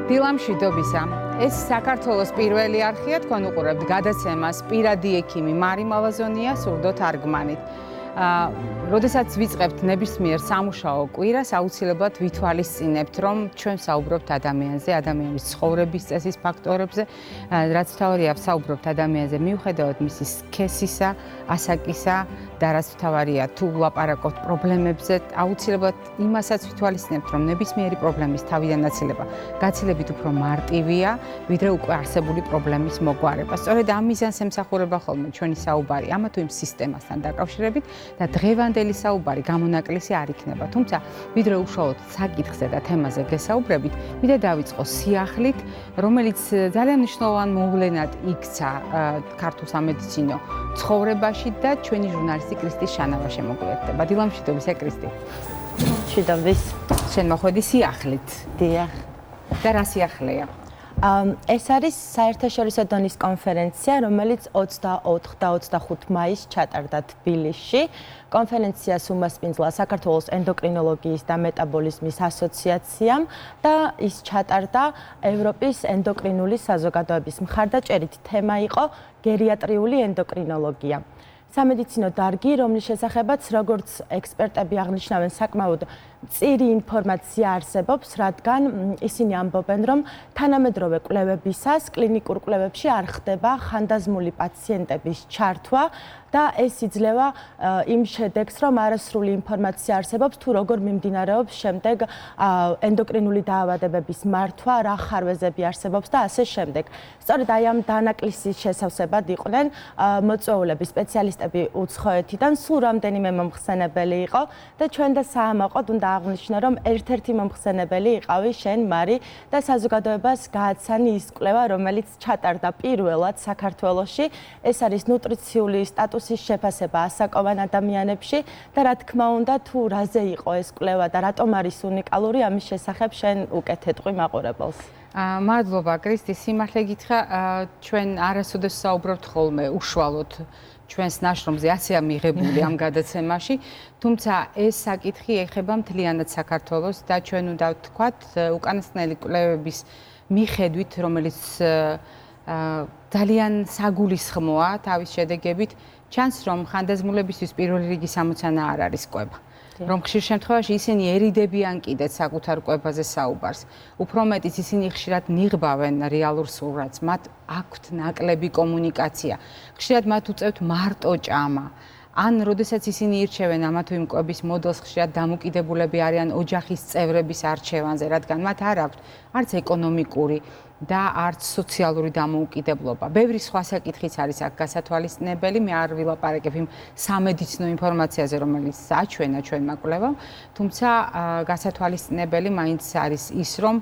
დილამშვიდობისა. ეს საქართველოს პირველი არხია, თქვენ უყურებთ გადაცემას პირადი ექიმი მარი მალაზონია სურდოთ არგმანით. როდესაც ვიწყებთ ნებისმიერ სამუშაო კვირას, აუცილებლად ვითვალისწინებთ, რომ ჩვენ ვსაუბრობთ ადამიანზე, ადამიანის ცხოვრების წესის ფაქტორებზე, რაც თავარია ვსაუბრობთ ადამიანზე მიუხედავად მისი სქესისა, ასაკისა და რაც თავარია თუ ვლაპარაკობთ პრობლემებზე, აუცილებლად იმასაც ვითვალისწინებთ, რომ ნებისმიერი პრობლემის თავიდან აცილება გაცილებით უფრო მარტივია, ვიდრე უკვე არსებული პრობლემის მოგვარება. სწორედ ამ მიზანს ემსახურება ხოლმე ჩვენი საუბარი ამა თუ იმ სისტემასთან დაკავშირებით და დღევანდელი საუბარი გამონაკლისი არ იქნება. თუმცა, ვიდრე უშუალოდ საკითხზე და თემაზე გესაუბრებით, მინდა დავიწყო სიახლით, რომელიც ძალიან მნიშვნელოვან მოვლენად იქცა ქართულ სამედიცინო ცხოვრებაში და ჩვენი ჟურნალისტი კრისტის შანავა შემოგვიერთდება. დილამშვიდობისა, კრისტი. მშვიდობის. შენ მოხვედი სიახლით. დიახ. და რა სიახლეა? ეს არის საერთაშორისო დონის კონფერენცია, რომელიც 24 და 25 მაისს ჩატარდა თბილისში. კონფერენციას უმასპინძლა საქართველოს ენდოკრინოლოგიის და მეტაბოლიზმის ასოციაციამ და ის ჩატარდა ევროპის ენდოკრინული საზოგადოების მხარდაჭერით. თემა იყო გერიატრიული ენდოკრინოლოგია. სამედიცინო დარგი, რომლის შესახებაც როგორც ექსპერტები აღნიშნავენ, საკმაოდ მწირი ინფორმაცია არსებობს, რადგან ისინი ამბობენ, რომ თანამედროვე კვლევებისას კლინიკურ კვლევებში არ ხდება ხანდაზმული პაციენტების ჩართვა და ეს იძლევა იმ შედეგს, რომ არასრული ინფორმაცია არსებობს, თუ როგორ მიმდინარეობს შემდეგ ენდოკრინული დაავადებების მართვა, რა ხარვეზები არსებობს და ასე შემდეგ. სწორედ აი ამ დანაკლისის შესავსებად იყვნენ მოწვეულები, სპეციალისტები უცხოეთიდან, სულ რამდენიმე მომხსენებელი იყო და ჩვენ და საამაყოდ უნდა აღნიშნო, რომ ერთ-ერთი მომხსენებელი იყავი შენ, მარი, და საზოგადოებას გააცანი ის კვლევა, რომელიც ჩატარდა პირველად საქართველოში. ეს არის ნუტრიციული სტატუსის შეფასება ასაკოვან ადამიანებში და რა თქმა უნდა, თუ რაზე იყო ეს კვლევა და რატომ არის უნიკალური, ამის შესახებ შენ უკეთეთყვი მაყურებელს. მადლობა, კრისტი, სიმართლე გითხრა, ჩვენ არასოდეს საუბრობთ ხოლმე უშუალოდ ჩვენს ნაშრომზე, ასეა მიღებული ამ გადაცემაში, თუმცა ეს საკითხი ეხება მთლიანად საქართველოს და ჩვენ უნდა ვთქვათ, უკანასკნელი კვლევების მიხედვით, რომელიც ძალიან საგულისხმოა თავის შედეგებით, ჩანს, რომ ხანდაზმულებისთვის პირველი რიგის ამოცანა არ არის კვება. რომ ხშირ შემთხვევაში ისინი ერიდებიან კიდეც საკუთარ კვებაზე საუბარს. უფრო მეტიც ისინი ხშირად ნიღბავენ რეალურ სურათს, მათ აქვთ ნაკლები კომუნიკაცია. ხშირად მათ უწევთ მარტო ჭამა. ან როდესაც ისინი ირჩევენ ამა თუ იმ კვების მოდელს, ხშირად დამოკიდებულები არიან ოჯახის წევრების არჩევანზე, რადგან მათ არ აქვთ არც ეკონომიკური და არც სოციალური დამოუკიდებლობა. ბევრი სხვა საკითხიც არის აქ გასათვალისწინებელი, მე არ ვილაპარაკებ იმ სამედიცინო ინფორმაციაზე, რომელიც აჩვენა ჩვენმა კვლევამ, თუმცა გასათვალისწინებელი მაინც არის ის, რომ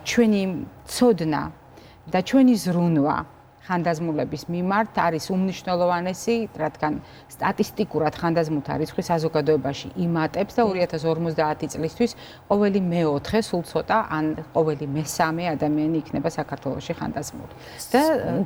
ჩვენი ცოდნა და ჩვენი ზრუნვა ხანდაზმულების მიმართ არის უმნიშვნელოვანესი, რადგან სტატისტიკურად ხანდაზმულთა რიცხვი საზოგადოებაში იმატებს და 2050 წლისთვის ყოველი მეოთხე, სულ ცოტა, ან ყოველი მესამე ადამიანი იქნება საქართველოში ხანდაზმული. და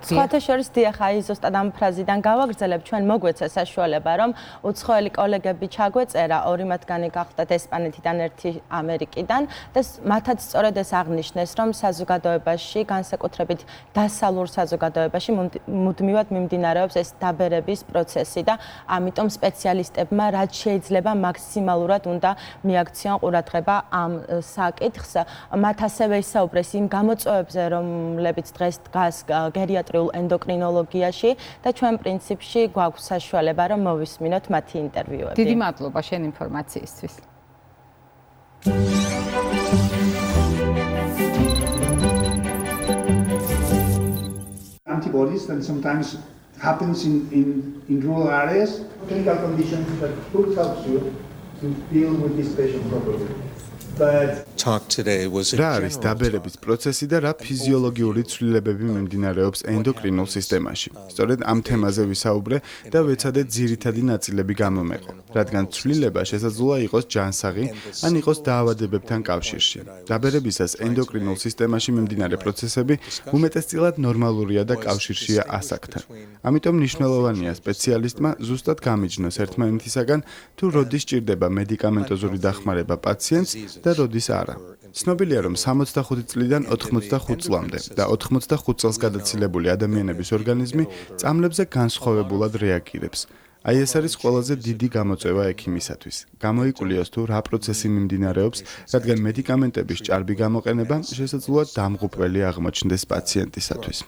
სხვათა შორის დიახ, აი ზუსტად ამ ფრაზიდან გავაგრძელებ, ჩვენ მოგვეცა საშუალება, რომ უცხოელი კოლეგები ჩაგვეწერა, ორი მათგანი გახლდათ ესპანეთიდან, ერთი ამერიკიდან და მათაც სწორედ ეს აღნიშნეს, რომ საზოგადოებაში, განსაკუთრებით დასავლურ საზოგადოებაში მუდმივად მიმდინარეობს ეს დაბერების პროცესი და ამიტომ სპეციალისტებმა რაც შეიძლება მაქსიმალურად უნდა მიაქციონ ყურადღება ამ საკითხს. მათ ასევე ისაუბრეს იმ გამოწვევებზე, რომლებიც დღეს დგას გერიატრიულ ენდოკრინოლოგიაში და ჩვენ პრინციპში გვაქვს საშუალება, რომ მოვისმინოთ მათი ინტერვიუები. დიდი მადლობა შენ ინფორმაციისთვის. Antibodies that sometimes happens in rural areas, clinical conditions that could help you to deal with this patient properly. რა არის დაბერების პროცესი და რა ფიზიოლოგიური ცვლილებები მიმდინარეობს ენდოკრინულ სისტემაში. სწორედ ამ თემაზე ვისაუბრე და ვეცადე ძირითადი ნაწილები გამომეყო, რადგან ცვლილება შესაძლოა იყოს ჯანსაღი, ან იყოს დაავადებებთან კავშირში. დაბერებისას ენდოკრინულ სისტემაში მიმდინარე პროცესები უმეტესწილად ნორმალურია და კავშირშია ასაკთან. ამიტომ მნიშვნელოვანია სპეციალისტმა ზუსტად გამიჯნოს ერთმანეთისაგან, თუ როდის სჭირდება მედიკამენტოზური დახმარება პაციენტს და როდის არა. არა. ცნობილია, რომ 65 წლიდან 85 წლამდე და 85 წელს გადაცილებული ადამიანების ორგანიზმი წამლებზე განსხვავებულად რეაგირებს. Აი ეს არის ყველაზე დიდი გამოწვევა ექიმისათვის. გამოიკულიოს თუ რა პროცესი მიმდინარეობს, რადგან მედიკამენტების ჭარბი გამოყენება შესაძლოა დამღუპველი აღმოჩნდეს პაციენტისათვის.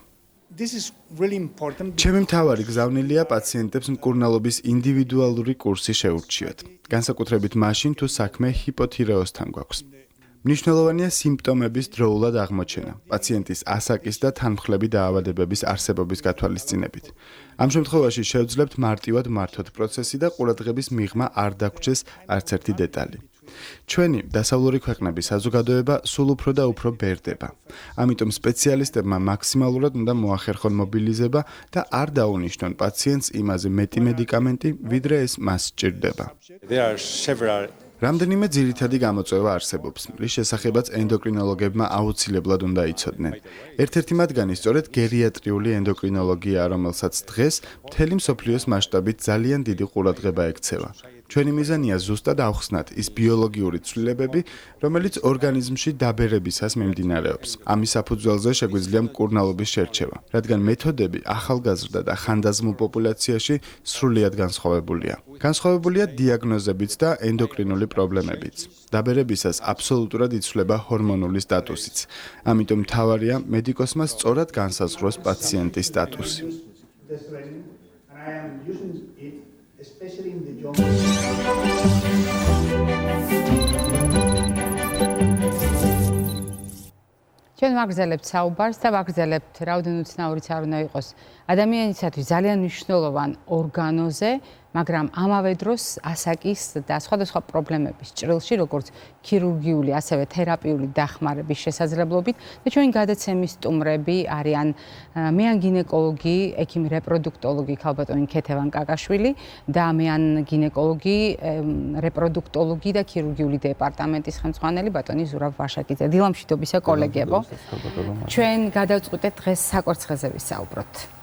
ჩემი მთავარი გზავნილია პაციენტებს მკურნალობის ინდივიდუალური კურსი შეურჩიოთ. განსაკუთრებით მაშინ, თუ საქმე ჰიპოთირეოსთან გვაქვს. მნიშვნელოვანია სიმპტომების დროულად აღმოჩენა, პაციენტის ასაკის და თანმხლები დაავადებების არსებობის გათვალისწინებით. ამ შემთხვევაში შევძლებთ მარტივად მართოთ პროცესი და ყურადღების მიღმა არ დაგვრჩეს არც ერთი დეტალი. ჩვენი დასავლური ქვეყნების საზოგადოება სულ უფრო და უფრო ბერდება. ამიტომ სპეციალისტებმა მაქსიმალურად უნდა მოახერხონ მობილიზება და არ დაუნიშნონ პაციენტს იმაზე მეტი მედიკამენტი, ვიდრე ეს მას სჭირდება. რამდენიმე ძირითადი გამოწვევა არსებობს, რის შესახებაც ენდოკრინოლოგებმა აუცილებლად უნდა იცოდნენ. ერთ-ერთი მათგანი სწორედ გერიატრიული ენდოკრინოლოგია, რომელსაც დღეს მთელი მსოფლიოს მასშტაბით ძალიან დიდი ყურადღება ექცევა. ჩვენი მიზანია ზუსტად ავხსნათ ის ბიოლოგიური ცვლილებები, რომელიც ორგანიზმში დაბერებისას მიმდინარეობს. ამის საფუძველზე შეგვიძლია მკურნალობის შერჩევა, რადგან მეთოდები ახალგაზრდა და ხანდაზმულ პოპულაციაში სრულიად განსხვავებულია. განსხვავებულია დიაგნოზებიც და ენდოკრინული პრობლემებიც. დაბერებისას აბსოლუტურად იცვლება ჰორმონული სტატუსიც. ამიტომ მთავარია მედიკოსმა სწორად განსაზღვროს პაციენტის სტატუსი. Especially in the young. ჩვენ ვაგრძელებთ საუბარს და ვაგრძელებთ რაოდენ უცნაურიც არ უნდა იყოს ადამიანისათვის ძალიან მნიშვნელოვან ორგანოზე, მაგრამ ამავე დროს ასაკის და სხვადასხვა პრობლემების ჭრილში, როგორც ქირურგიული, ასევე თერაპიული დახმარების შესაძლებლობით და ჩვენი გადაცემის სტუმრები არიან მეან-გინეკოლოგი, ექიმი რეპროდუქტოლოგი ქალბატონი ქეთევან კაკაშვილი და მეან-გინეკოლოგი, რეპროდუქტოლოგი და ქირურგიული დეპარტამენტის ხელმძღვანელი ბატონი ზურაბ ვაშაკიძე. დილამშვიდობისა კოლეგებო. ჩვენ გადავწყვიტეთ დღეს საკვერცხეზე ვისაუბროთ.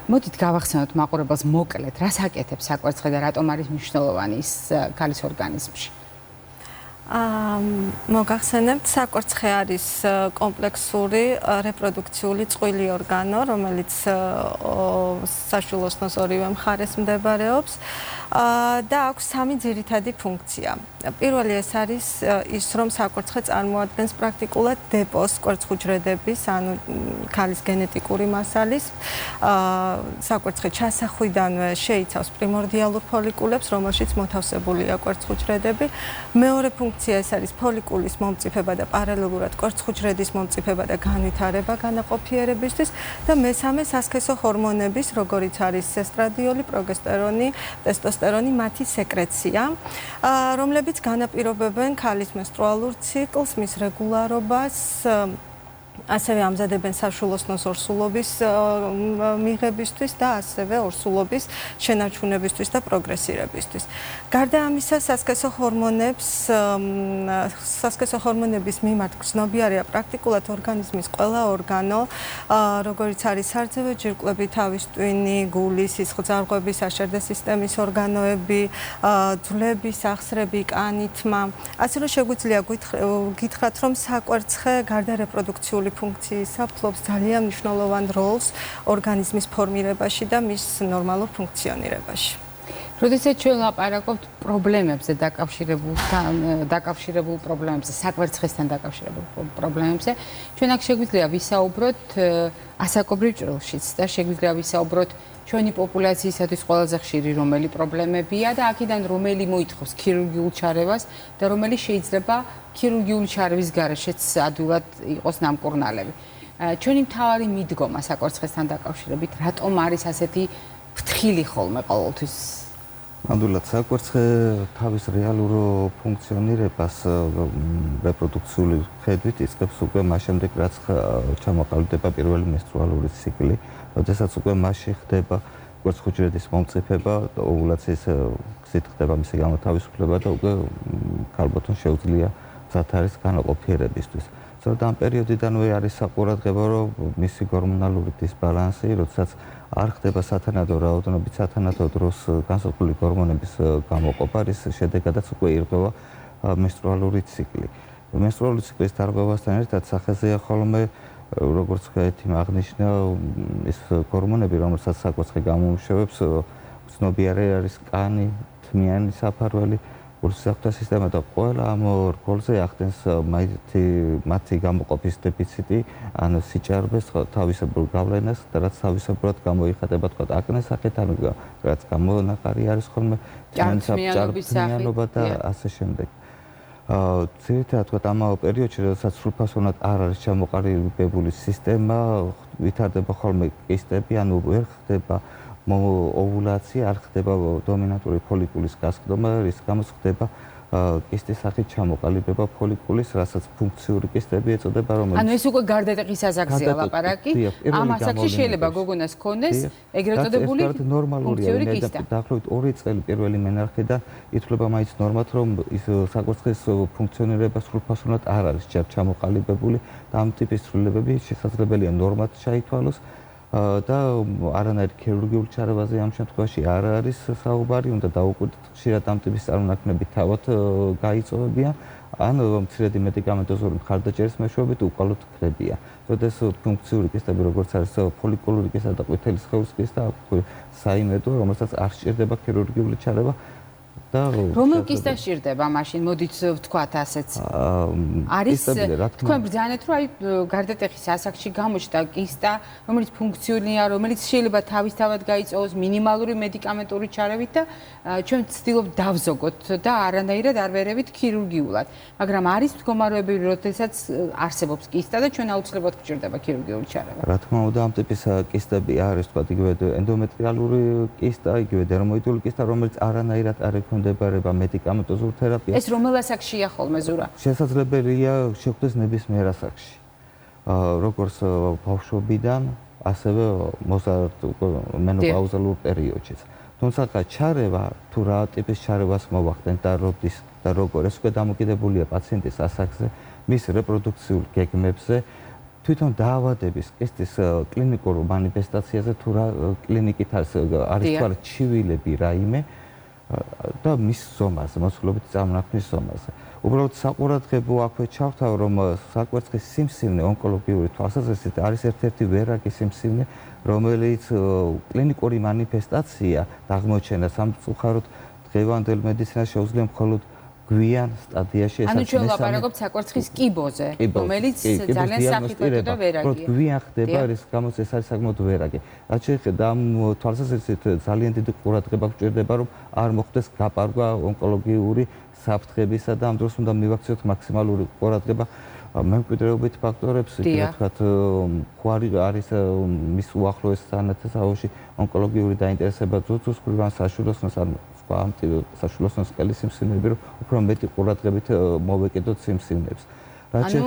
მოდით გავახსენოთ მაყურებელს მოკლედ, რას აკეთებს საკვერცხე და რატომ არის მნიშვნელოვანი ის ქალის ორგანიზმში? მოგახსენებთ, საკვერცხე არის კომპლექსური რეპროდუქციული წყვილი ორგანო, რომელიც საშვილოსნოს ორივე მხარეს მდებარეობს და აქვს სამი ძირითადი ფუნქცია. პირველი ეს არის ის, რომ საკვერცხე წარმოადგენს პრაქტიკულად დეპოს კვერცხუჯრედების, ანუ ქალის გენეტიკური მასალის. საკვერცხე ჩასახვიდანვე შეიცავს პრიმორდიალურ ფოლიკულებს, რომელშიც მოთავსებულია კვერცხუჯრედები. მეორე ფუნქცია ეს არის ფოლიკულის მომწიფება და პარალელურად კვერცხუჯრედის მომწიფება და განვითარება განაყოფიერებისთვის და მესამე სასქესო ჰორმონების, როგორიც არის ესტრადიოლი, პროგესტერონი, ტესტოსტერონი, მათი სეკრეცია, რომლებიც განაპირობებენ ქალის მენსტრუალურ ციკლს, მის რეგულარობას, ასევე ამზადებენ საშვილოსნოს ორსულობის მიღებისთვის და ასევე ორსულობის შენარჩუნებისთვის და პროგრესირებისთვის. გარდა ამისა, სასქესო ჰორმონების მიმართ გრძნობიარეა პრაქტიკულად ორგანიზმის ყველა ორგანო, როგორიც არის სარძევე ჯირკვლები, თავის ტვინი, გული, სისხლძარღვები, საშერდე სისტემის ორგანოები, ძვლები, სახსრები, კანი, თმა. ასე რომ შეგვიძლია გითხრათ, რომ საკვერცხე გარდა რეპროდუქციული ფუნქციისა ფლობს ძალიან მნიშვნელოვან როლს ორგანიზმის ფორმირებაში და მის ნორმალურ ფუნქციონირებაში. როდესაც ჩვენ ლაპარაკობთ პრობლემებზე დაკავშირებულ პრობლემებზე, საკვერცხესთან დაკავშირებულ პრობლემებზე, ჩვენ აქ შეგვიძლია ვისაუბროთ ასაკობრივ ჭრილშიც და შეგვიძლია ვისაუბროთ ჩვენი პოპულაციისათვის ყველაზე ხშირი რომელი პრობლემებია და აქედან რომელი მოითხოვს ქირურგიულ ჩარევას და რომელი შეიძლება ქირურგიული ჩარევის გარეშეც ადვილად იყოს ნამკურნალები. ჩვენი მთავარი მიდგომა საკვერცხესთან დაკავშირებით, რატომ არის ასეთი ფრთხილი ხოლმე ყოველთვის? ნამდვილად საკვერცხე თავის რეალურ ფუნქციონირებას რეპროდუქციული ხედვით იწყებს უკვე მას შემდეგ, რაც ჩამოყალიბდება პირველი მენსტრუალური ციკლი, როდესაც უკვე მასში ხდება კვერცხუჯრედის მომწიფება, ოვულაციის გზით ხდება მისი გამოთავისუფლება და უკვე ქალბატონს შეუძლია მზად არის განაყოფიერებისთვის. სწორედ ამ პერიოდიდანვე არის საყურადღებო, რომ მისი ჰორმონალური დისბალანსი, როდესაც არ ხდება სათანადო რაოდენობით სათანადო დროს განსაზღვრული ჰორმონების გამოყოფა, რის შედეგადაც უკვე ირღვევა მენსტრუალური ციკლი. მენსტრუალური ციკლის დარღვევასთან ერთად სახეზეა ხოლმე როგორც ექიმი აღნიშნა ის ჰორმონები, რომელსაც საკვერცხი გამოიმუშავებს, ცნობიარე არის კანი, თმიანი საფარველი, ურთიერთთა სისტემა და ყველა ამ რგოლზე ახდენს მათი გამოყოფის დეფიციტი, ან სიჭარბეს, თავისებურ გავლენას და რაც თავისებურად გამოიხატება თქვა აკნეს სახით, ან რაც გამონაყარი არის ხოლმე ჭარბთმიანობა და ასე შემდეგ. ძირითადად თქვა ამავე პერიოდში, როდესაც სრულფასოვნად არ არის ჩამოყალიბებული სისტემა, ვითარდება ხოლმე კისტები, ანუ ვერ ხდება ოვულაცია, არ ხდება დომინანტური ფოლიკულის გასხდომა, რის გამოც ხდება კისტის სახით ჩამოყალიბება ფოლიკულის, რასაც ფუნქციური კისტები ეწოდება, რომელიც ანუ ეს უკვე გარდატეხის ასაკზეა ლაპარაკი. ამ ასაკში შეიძლება გოგონას ჰქონდეს ეგრეთ წოდებული ფუნქციური კისტა. დაახლოებით 2 წელი პირველი მენარხიდან ითვლება მაინც ნორმად, რომ ის საკვერცხის ფუნქციონირება სრულფასოვნად არ არის ჩამოყალიბებული და ამ ტიპის ცვლილებები შესაძლებელია ნორმად ჩაითვალოს. და არანაირი ქირურგიული ჩარევაზე ამ შემთხვევაში არ არის საუბარი, უნდა დაუკვირდეთ, ხშირად ამ ტიპის წარმონაქმნები თავად გაიწოვებიან, ან მცირედი მედიკამენტოზური მხარდაჭერის მეშვეობით უკვალოდ ქრებიან. როდეს ფუნქციური კისტები, როგორც არის ფოლიკულური კისტა და ყვითელი სხეულის კისტა, საიმედო, რომელსაც არ სჭირდება ქირურგიული ჩარევა. რომელ კისტას სჭირდება მაშინ? მოდით ვთქვათ ასეც. არის თქვენ ბრძანეთ, რომ აი გარდატეხის ასაკში გამოჩნდა კისტა, რომელიც ფუნქციონირია, რომელიც შეიძლება თავისთავად გაიწოვოს მინიმალური მედიკამენტური ჩარევით და ჩვენ ვცდილობთ დავზოგოთ და არანაირად არ ვერევით ქირურგიულად. მაგრამ არის მდგომარეობები, როდესაც არსებობს კისტა და ჩვენ აუცილებლად გვჭირდება ქირურგიული ჩარევა. რა თქმა უნდა, ამ ტიპის კისტები არის, თქვა იგივე ენდომეტრიალური კისტა, იგივე დერმოიდული კისტა, რომელიც არანაირად არ ექვემდებარება მედიკამენტოზურ თერაპიას. ეს რომელ ასაკშია ხოლმე ზურა? შესაძლებელია შეხვდეს ნებისმიერ ასაკში. როგორც ბავშვობიდან, ასევე მოზარდ მენოპაუზალურ პერიოდშიც. თუმცა ჩარევა, თუ რა ტიპის ჩარევას მოვახდენთ და როდის და როგორ, ეს უკვე დამოკიდებულია პაციენტის ასაკზე, მის რეპროდუქციულ გეგმებზე, თვითონ დაავადების კისტის კლინიკურ მანიფესტაციაზე, თუ რა კლინიკით არის თუ არა ჩივილები რაიმე და მის ზომაზე, მოსულობით წარმონაქმნის ზომაზე. უბრალოდ საყურადღებო აქვე ჩავთავ, რომ საკვერცხის სიმსივნე ონკოლოგიური თვალსაზრისით არის ერთ-ერთი ვერაგი სიმსივნე, რომელიც კლინიკური მანიფესტაცია დაღმოჩენა სამწუხაროდ დღევანდელ მედიცინას შეუძლია მხოლოდ გვიან სტადიაში. ანუ ჩვენ ლაპარაკობთ საკვერცხის კიბოზე, რომელიც ძალიან სახიფათო და ვერაგია. გვიან ხდება, რის გამოც ეს არის საკმაოდ ვერაგი. რაც შეეხება ამ თვალსაზრისით ძალიან დიდი ყურადღება გვჭირდება, რომ არ მოხდეს გაპარვა ონკოლოგიური საფრთხებისა და ამ დროს უნდა მივაქციოთ მაქსიმალური ყურადღება მემკვიდრეობით ფაქტორებს, თქვათ, ხوارი არის მის უახლოეს სანათესაოში ონკოლოგიური დაინტერესება ძუძუს მხრიდან საშვილოსნოს ან სხვა ამ საშვილოსნოს სკელის სიმსივნეები, რომ უფრო მეტი ყურადღებით მოვეკიდოთ სიმსივნებს. ანუ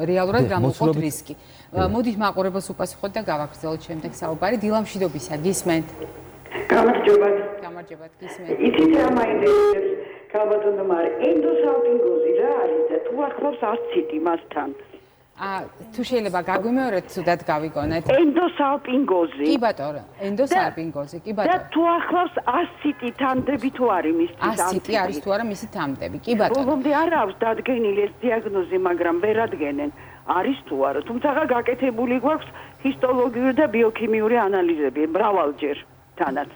რეალურად გამოვყოთ რისკი. მოდით მაყურებელს უპასუხოთ და გავაგრძელოთ შემდეგ საუბარი. დილამშვიდობისა, გისმენთ? გამარჯობათ. გამარჯობათ, გისმენთ. იცით რა მაინტერესებს? ქალბატონო მარი, ენდოსალპინგოზი რა არის და თუ ახლავს არციტი მასთან? თუ შეიძლება გაგვიმეორეთ, თუდად გავიგონეთ. ენდოსალპინგოზი. კი ბატონო, ენდოსალპინგოზი, კი ბატონო. და თუ ახლავს ასიტი თანდები თუ არის მისთვის ასიტი არის თუ არა მისი თანდები, კი ბატონო. ბოლომდე არ აქვს დადგენილი ეს დიაგნოზი, მაგრამ ვერ ადგენენ არის თუ არა. თუმცა გაკეთებული გვაქვს ჰისტოლოგიური და ბიოქიმიური ანალიზები მრავალჯერ თანაც.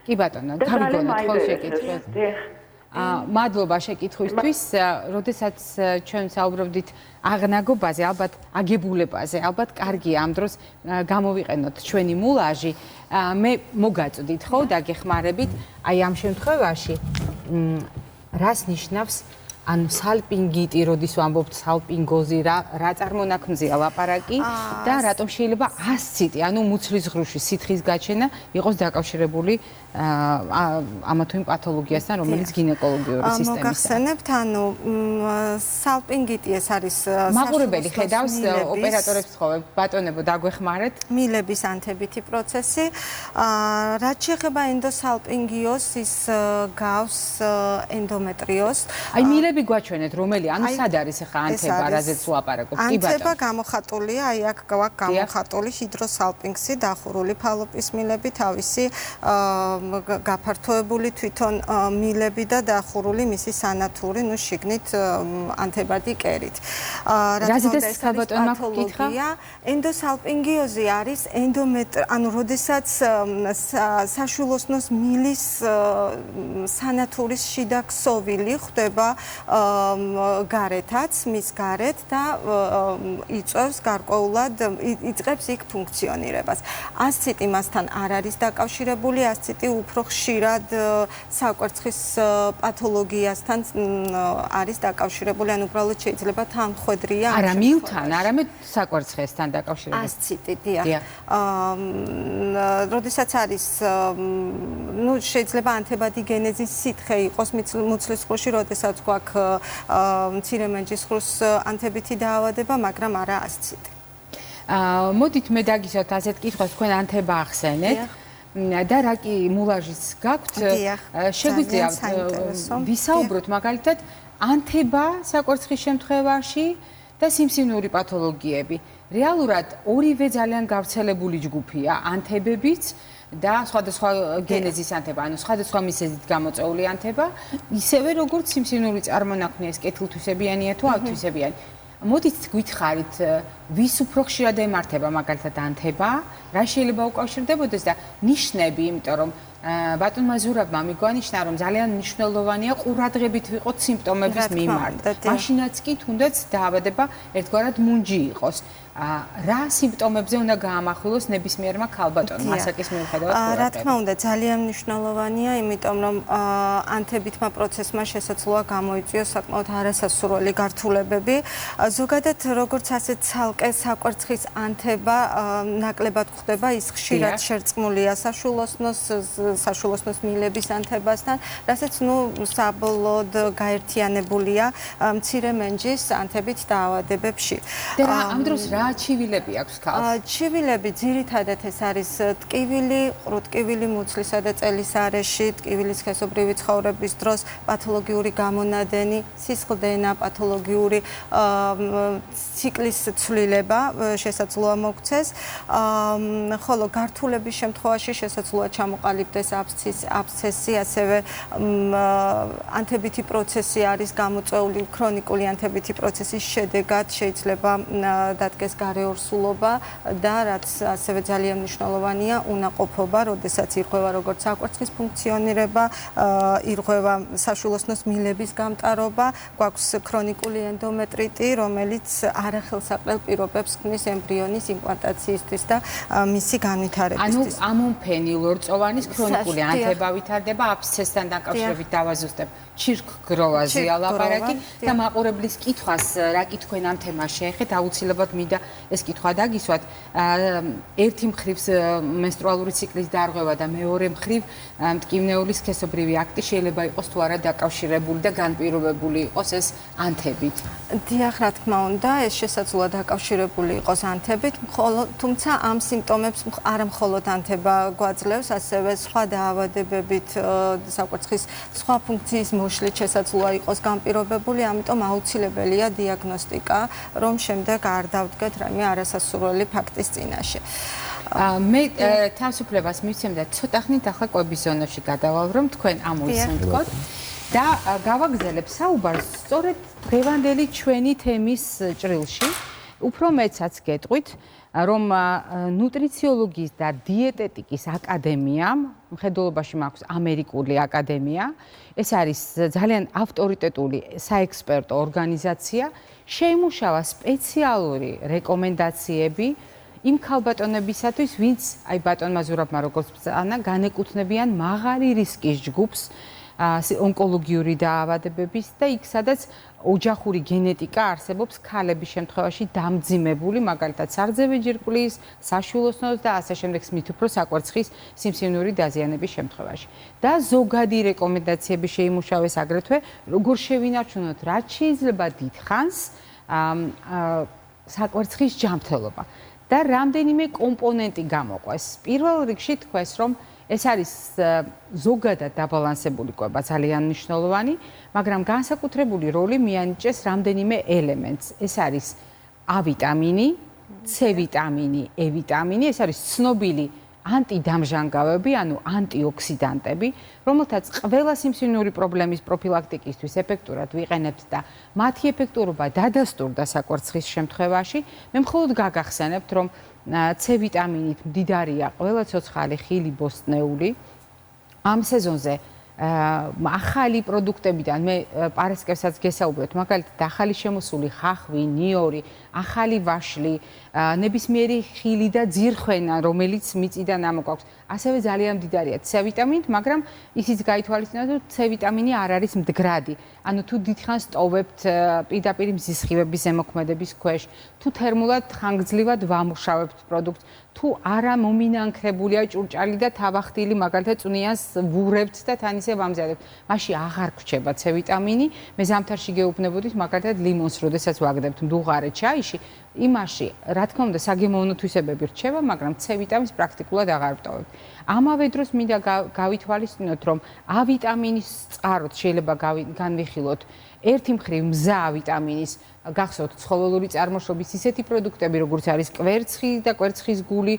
კი ბატონო, გავიგონეთ ხოლ შეკითხვას. მადლობა შეკითხვისთვის. როდესაც ჩვენ საუბრობდით აღნაგობაზე, ალბათ აგებულებაზე, ალბათ კარგია ამ დროს გამოვიყენოთ ჩვენი მულაჟი. მე მოგაწვდით, ხო, დაგეხმარებით, აი ამ შემთხვევაში რას ნიშნავს ანუ სალპინგიტი, როდის ვამბობთ სალპინგოზი, რა წარმონაქმნზეა ლაპარაკი და რატომ შეიძლება ასციტი, ანუ მუცლის ღრუში სითხის გაჩენა იყოს დაკავშირებული ამა თუ იმ პათოლოგიასთან, რომელიც გინეკოლოგიური სისტემისაა. მოგახსენებთ, ანუ სალპინგიტი ეს არის მაყურებელი ხედავს ოპერატორებს ხოვებ, ბატონებო დაგვეხმარეთ. მილების ანთებითი პროცესი. რაც შეეხება ენდოსალპინგიოს, ის გავს ენდომეტრიოს. აი მილები მიზეზები გვაჩვენეთ, რომელი, ანუ სად არის ახლა ანთება, რაზეც ვლაპარაკობთ? კი ბატონო. ანთება გამოხატულია, აი აქ გვაქვს გამოხატული ჰიდროსალპინქსი, დახურული ფალოპის მილები, თავისი გაფართოებული თვითონ მილები და დახურული მისი სანათური, ნუ შიგნით ანთებადი კერით. რაზედაც ხალბატონმა გითხრა? ენდოსალპინგიოზი არის ანუ როდესაც საშვილოსნოს მილის სანათურის შიდა ქსოვილი ხდება გარეთაც, მის გარეთ და იწვევს გარკვეულად, იწყებს იქ ფუნქციონირებას. ასციტი მასთან არ არის დაკავშირებული, ასციტი უფრო ხშირად საკვერცხის პათოლოგიასთან არის დაკავშირებული, ან უბრალოდ შეიძლება თანმხვედრია. არა, მიუთან, არამედ საკვერცხესთან დაკავშირებული. ასციტი, დიახ. როდესაც არის, ნუ შეიძლება ანთებადი გენეზის სითხე იყოს მუცლისღრუში, როდესაც გვაქვს მცირე მენჯისღრუს ანთებითი დაავადება, მაგრამ არა ასციტი. მოდით მე დაგისვათ ასეთ კითხვას, თქვენ ანთება ახსენეთ და რა კი მულაჟიც გაქვთ, შეგვიძლიათ ვისაუბროთ მაგალითად ანთება საკვერცხის შემთხვევაში და სიმსივნური პათოლოგიები. რეალურად ორივე ძალიან გავრცელებული ჯგუფია, ანთებებიც და სხვადასხვა გენეზის ანთება, ანუ სხვადასხვა მიზეზით გამოწვეული ანთება, ისევე როგორც სიმსივნური წარმონაქმნია, ეს კეთილთვისებიანია თუ ავთვისებიანი. მოდით გითხარით, ვის უფრო ხშირად ემართება მაგალითად ანთება, რა შეიძლება უკავშირდებოდეს და ნიშნები, იმიტომ რომ ბატონმა ზურაბმა მიგვანიშნა, რომ ძალიან მნიშვნელოვანია ყურადღებით ვიყოთ სიმპტომების მიმართ. მაშინაც კი თუნდაც დაავადება ერთგვარად მუნჯი იყოს. რა სიმპტომებზე უნდა გაამახვილოს ნებისმიერმა ქალბატონმა ასაკის მიუხედავად? რა თქმა უნდა, ძალიან მნიშვნელოვანია, იმიტომ რომ ანთებითმა პროცესმა შესაძლოა გამოიწვიოს საკმაოდ არასასურველი გართულებები. ზოგადად, როგორც ასეთ ცალკე საკვერცხის ანთება ნაკლებად ხდება, ის ხშირად შერწყმულია საშვილოსნოს მილების ანთებასთან, რასაც საბოლოოდ გაერთიანებულია მცირე მენჯის ანთებით დაავადებებში. ამ დროს რა ჩივილები აქვს ქალს? ჩივილები ძირითადად ეს არის ტკივილი, ყრუტკივილი მუცლისა და წელის არეში, ტკივილის სქესობრივი ცხოვრების დროს, პათოლოგიური გამონადენი, სისხლდენა, პათოლოგიური ციკლის ცვლილება შესაძლოა მოქცეს, ხოლო გართულების შემთხვევაში შესაძლოა ჩამოყალიბდეს აბსცესი, ასევე ანთებითი პროცესი არის გამოწვეული, ქრონიკული ანთებითი პროცესის შედეგად შეიძლება დადგეს გარეორსულობა და რაც ასევე ძალიან მნიშვნელოვანია, უნაყოფობა, როდესაც ირღვევა როგორც საკვერცხის ფუნქციონირება, ირღვევა საშვილოსნოს მილების გამტარობა, გვაქვს ქრონიკული ენდომეტრიტი, რომელიც არახელსაყრელ პირობებს ქმნის ემბრიონის იმპლანტაციისთვის და მისი განვითარებისთვის. ანუ ამონფენი ლორწოვანის ქრონიკული ანთება ვითარდება, აბსცესთან დაკავშირებით დავაზუსტებ. ჩირქგროვაზეა ლაპარაკი და მაყურებლის კითხვას, რა კი თქვენ ამ თემას შეეხეთ, აუცილებლად მინდა ეს კითხვა დაგისვათ. ერთი მხრივ მენსტრუალური ციკლის დარღვევა და მეორე მხრივ მტკივნეული სქესობრივი აქტი შეიძლება იყოს თუ არა დაკავშირებული და განპირობებული იყოს ეს ანთებით. დიახ, რა თქმა უნდა, ეს შესაძლოა დაკავშირებული იყოს ანთებით, თუმცა ამ სიმპტომებს არა მხოლოდ ანთება გვაძლევს, ასევე სხვა დაავადებებით, საკვერცხის სხვა ფუნქციის მოშლით შესაძლოა იყოს განპირობებული, ამიტომ აუცილებელია დიაგნოსტიკა, რომ შემდეგ არ დავდგეთ რაიმე არასასურველი ფაქტის წინაშე. მე თავისუფლებას მივცემ და ცოტა ხნით ახლა კვების ზონაში გადავალ, რომ თქვენ ამოისმენთ და გავაგზავნებ საუბარს სწორედ დღევანდელი ჩვენი თემის ჭრილში. უფრო მეცაც გეტყვით, რომ ნუტრიციოლოგიის და დიეტეტიკის აკადემიამ, მხედველობაში მაქვს ამერიკული აკადემია, ეს არის ძალიან ავტორიტეტული საექსპერტო ორგანიზაცია, შეიმუშავა სპეციალური რეკომენდაციები იმ ქალბატონებისათვის, ვინც აი ბატონმა ზურაბმა როგორც წანა, განეკუთვნებიან მაღალი რისკის ჯგუფს ონკოლოგიური დაავადებების და იქ სადაც ოჯახური გენეტიკა არსებობს ქალების შემთხვევაში დამძიმებული, მაგალითად სარძევი ჯირკვლის, საშვილოსნოს და ასე შემდეგ მით უფრო საკვერცხის სიმსივნური დაზიანების შემთხვევაში. და ზოგადი რეკომენდაციები შეიმუშავეს აგრეთვე, როგორ შევინარჩუნოთ, რაც შეიძლება დიდხანს საკვერცხის ჯანმრთელობა. და რამდენიმე კომპონენტი გამოყვეს. პირველ რიგში თქვეს, რომ ეს არის ზოგადად დაბალანსებული კვება, ძალიან მნიშვნელოვანი, მაგრამ განსაკუთრებული როლი მიანიჭეს რამდენიმე ელემენტს. ეს არის A ვიტამინი, C ვიტამინი, E ვიტამინი, ეს არის ცნობილი ანტიდამჟანგავები, ანუ ანტიოქსიდანტები, რომელთაც ყველა სიმსივნური პრობლემის პროფილაქტიკისთვის ეფექტურად ვიყენებთ და მათი ეფექტურობა დადასტურდა საკვერცხის შემთხვევაში. მე მხოლოდ გაგახსენებთ, რომ C ვიტამინით მდიდარია ყველა ცოცხალი, ხილი, ბოსტნეული. ამ სეზონზე ახალი პროდუქტებიდან მე პარასკევსაც გესაუბრეთ, მაგალითად ახალი შემოსული ხახვი, ნიორი, ახალი ვაშლი, ნებისმიერი ხილი და ძირხვენა, რომელიც მიწიდან ამოგვაქვს. ასევე ძალიან მდიდარია C ვიტამინით, მაგრამ ისიც გაითვალისწინოთ, რომ C ვიტამინი არ არის მდგრადი. ანუ თუ დიდხანს ტოვებთ პირდაპირ მზის სხივების ზემოქმედების ქვეშ, თუ თერმულად ხანგრძლივად ვამუშავებთ პროდუქტს, თუ არა მომინანქრებულია ჭურჭალი და თავახტილი, მაგალითად წვნიანს ვურებთ და თან ისე ვამზადებთ, მაშინ აღარ გვჩება C ვიტამინი. მე ზამთარში გეუბნებოდით, მაგალითად ლიმონს, როდესაც ვაგდებთ მდუღარე ჩაიში, იმაში, რა თქმა უნდა, საგემოვნო თვისებები რჩება, მაგრამ C ვიტამინს პრაქტიკულად აღარ ვტოვებთ. ამავე დროს მინდა გავითვალისწინოთ, რომ A ვიტამინის წყაროთ შეიძლება განვიხილოთ ერთი მხრივ მზა ვიტამინის გახსოვთ ცხოველური წარმოშობის ისეთი პროდუქტები, როგორც არის კვერცხი და კვერცხის გული,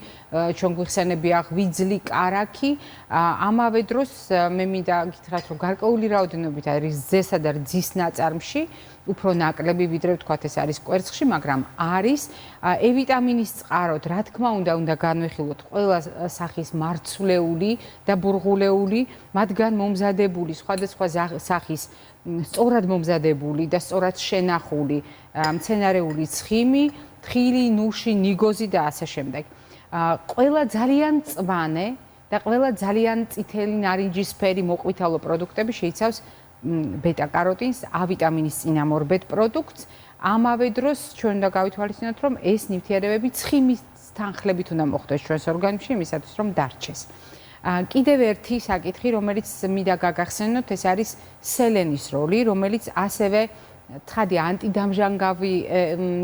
ჩვენ გვიხსენებია ღვიძლი, კარაქი. ამავე დროს მე მინდა გითხრათ, რომ გარკვეული რაოდენობით არის ზესა და რძის ნაწარმში, უფრო ნაკლები, ვიდრე ვთქვათ ეს არის კვერცხში, მაგრამ არის E ვიტამინის წყაროთ, რა თქმა უნდა განვიხილოთ ყველა სახის მარცვლეული და ბურღულეული, მათგან მომზადებული სხვადასხვა სახის სწორად მომზადებული და სწორად შენახული მცენარეული ცხიმი, თხილი, ნუში, ნიგოზი და ასე შემდეგ. ყველა ძალიან მწვანე და ყველა ძალიან წითელი, ნარინჯისფერი, მოყვითალო პროდუქტები შეიცავს ბეტა-კაროტინს, A ვიტამინის წინამორბედ პროდუქტს. ამავე დროს ჩვენ უნდა გავითვალისწინოთ, რომ ეს ნივთიერებები ცხიმის თანხლებით უნდა მოხვდეს ჩვენს ორგანიზმში, იმისათვის რომ დარჩეს. კიდევ ერთი საკითხი, რომელიც მინდა გაგახსენოთ, ეს არის სელენის როლი, რომელიც ასევე ცხადი ანტიდამჟანგავი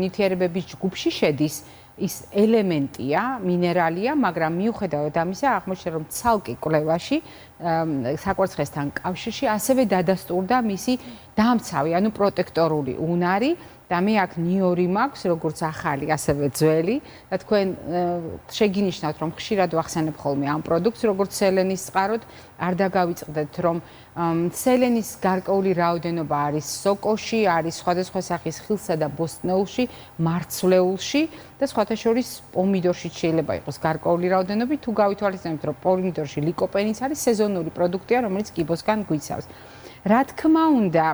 ნივთიერებების ჯგუფში შედის. ის ელემენტია, მინერალია, მაგრამ მიუხედავად ამისა, აღმოჩნდა, რომ ცალკე კვლევაში საკვერცხესთან კავშირში ასევე დადასტურდა მისი დამცავი, ანუ პროტექტორული უნარი. და მე აქ ნიორი მაქვს, როგორც ახალი, ასევე ძველი და თქვენ შეგინიშნავთ, რომ ხშირად ვახსენებ ხოლმე ამ პროდუქტს, როგორც სელენის წყაროთ, არ დაგავიწყდეთ, რომ სელენის გარკვეული რაოდენობა არის სოკოში, არის სხვადასხვა სახის ხილსა და ბოსტნეულში, მარცვლეულში და სხვათა შორის პომიდორში შეიძლება იყოს გარკვეული რაოდენობით, თუ გავითვალისწინებთ, რომ პომიდორში ლიკოპენიც არის სეზონური პროდუქტია, რომელიც კიბოსგან გვიცავს. რა თქმა უნდა,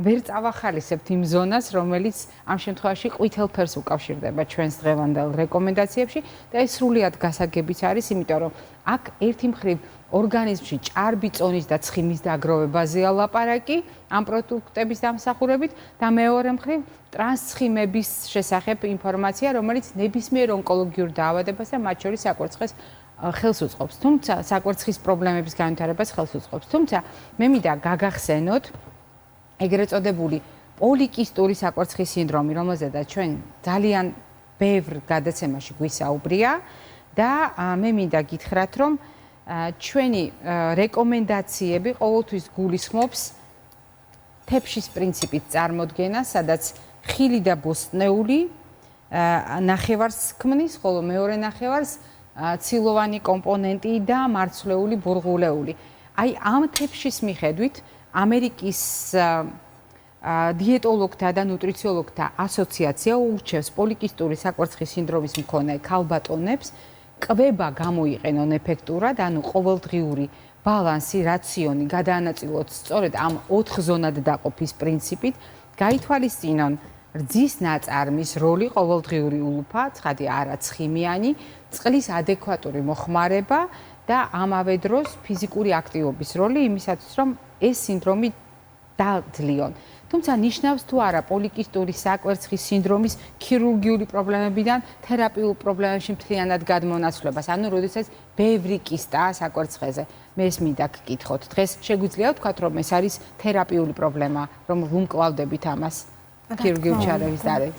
ვერ წავახალისებთ იმ ზონას, რომელიც ამ შემთხვევაში ყვითელ ფერს უკავშირდება ჩვენს დღევანდელ რეკომენდაციებში და ეს სრულიად გასაგებიც არის, იმიტომ რომ აქ ერთი მხრივ ორგანიზმში ჭარბი წონის და ცხიმის დაგროვებაზეა ლაპარაკი ამ პროდუქტების დამსახურებით და მეორე მხრივ ტრანსცხიმების შესახებ ინფორმაცია, რომელიც ნებისმიერ ონკოლოგიურ დაავადებას და მათ შორის საკვერცხეს ხელს უწყობს. თუმცა საკვერცხის პრობლემების განვითარებას ხელს უწყობს. თუმცა მე მინდა გაგახსენოთ ეგრეთ წოდებული პოლიკისტური საკვერცხის სინდრომი, რომელზედაც ჩვენ ძალიან ბევრ გადაცემაში გვისაუბრია და მე მინდა გითხრათ, რომ ჩვენი რეკომენდაციები ყოველთვის გულისხმობს თეფშის პრინციპით წარმოდგენას, სადაც ხილი და ბოსტნეული ნახევარს ქმნის, ხოლო მეორე ნახევარს ცილოვანი კომპონენტი და მარცვლეული ბურღულეული. აი ამ თეფშის მიხედვით ამერიკის დიეტოლოგთა და ნუტრიციოლოგთა ასოციაცია ურჩევს პოლიკისტური საკვერცხის სინდრომის მქონე ქალბატონებს კვება გამოიყენონ ეფექტურად, ანუ ყოველდღიური ბალანსი, რაციონი გადაანაწილოთ სწორედ ამ 4 ზონად დაყოფის პრინციპით, გაითვალისწინონ რძის ნაწარმის როლი ყოველდღიური ულუფა, ცხადი არა ცხიმიანი, წყლის ადეკვატური მოხმარება და ამავე დროს ფიზიკური აქტივობის როლი იმისათვის, რომ ეს სინდრომი დაძლიონ. თუმცა ნიშნავს თუ არა პოლიკისტური საკვერცხის სინდრომის ქირურგიული პრობლემებიდან თერაპიულ პრობლემებში მთლიანად გადმონაცვლებას. ანუ როდესაც ბევრი კისტაა საკვერცხეზე. მე ეს მინდა გკითხოთ. დღეს შეგვიძლია ვთქვათ, რომ ეს არის თერაპიული პრობლემა, რომ ვუმკლავდებით ამას ქირურგიული ჩარევის დარებით.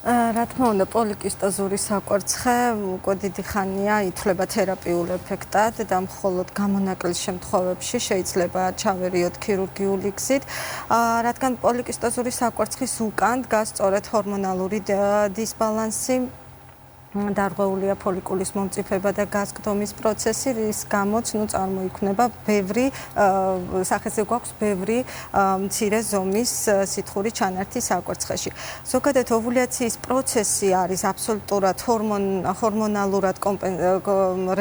რა თქმა უნდა, პოლიკისტოზური საკვერცხე უკვე დიდი ხანია ითვლება თერაპიულ ეფექტად და მხოლოდ გამონაკლის შემთხვევებში შეიძლება ჩავერიოთ ქირურგიული გზით. რადგან პოლიკისტოზური საკვერცხის უკან დგას სწორედ ჰორმონალური დისბალანსი, დარღვეულია ფოლიკულის მომწიფება და გაზრდომის პროცესი, რის გამოც წარმოიქმნება ბევრი სახეზე გვაქვს ბევრი მცირე ზომის სითხური ჩანართი საკვერცხეში. ზოგადად ოვულაციის პროცესი არის აბსოლუტურად ჰორმონალურად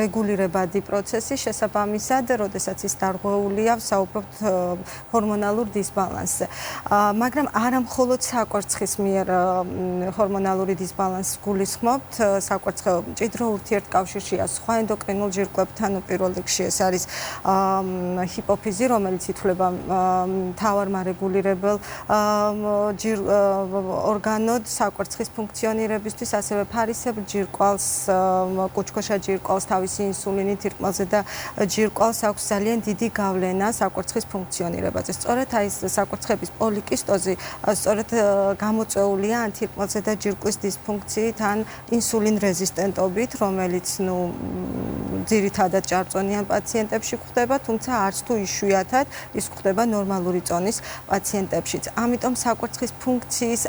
რეგულირებადი პროცესი, შესაბამისად, როდესაც ის დარღვეულია, ვსაუბრობთ ჰორმონალურ დისბალანსზე. მაგრამ არა მხოლოდ საკვერცხის მიერ ჰორმონალური დისბალანსს გულისხმობთ, საკვერცხე მჭიდრო ურთიერთკავშირშია სხვა ენდოკრინულ ჯირკვლებთან, პირველ რიგში ეს არის ჰიპოფიზი, რომელიც ითვლება მთავარ მარეგულირებელ ორგანოდ საკვერცხის ფუნქციონირებისთვის, ასევე ფარისებრ ჯირკვალს, კუჭქოშა ჯირკვალს თავისი ინსულინით ირკმელზე და ჯირკვალს აქვს ძალიან დიდი გავლენა საკვერცხის ფუნქციონირებაზე. სწორედ აი ეს საკვერცხების პოლიკისტოზი სწორედ გამოწვეულია ანთირკმელზე და ჯირკვის დისფუნქციით ან ინსულინ რეზისტენტობით, რომელიც ძირითადად ჭარბწონიან პაციენტებში გვხდება, თუმცა არც თუ იშვიათად ის გვხდება ნორმალური წონის პაციენტებშიც. ამიტომ საკვერცხის ფუნქციის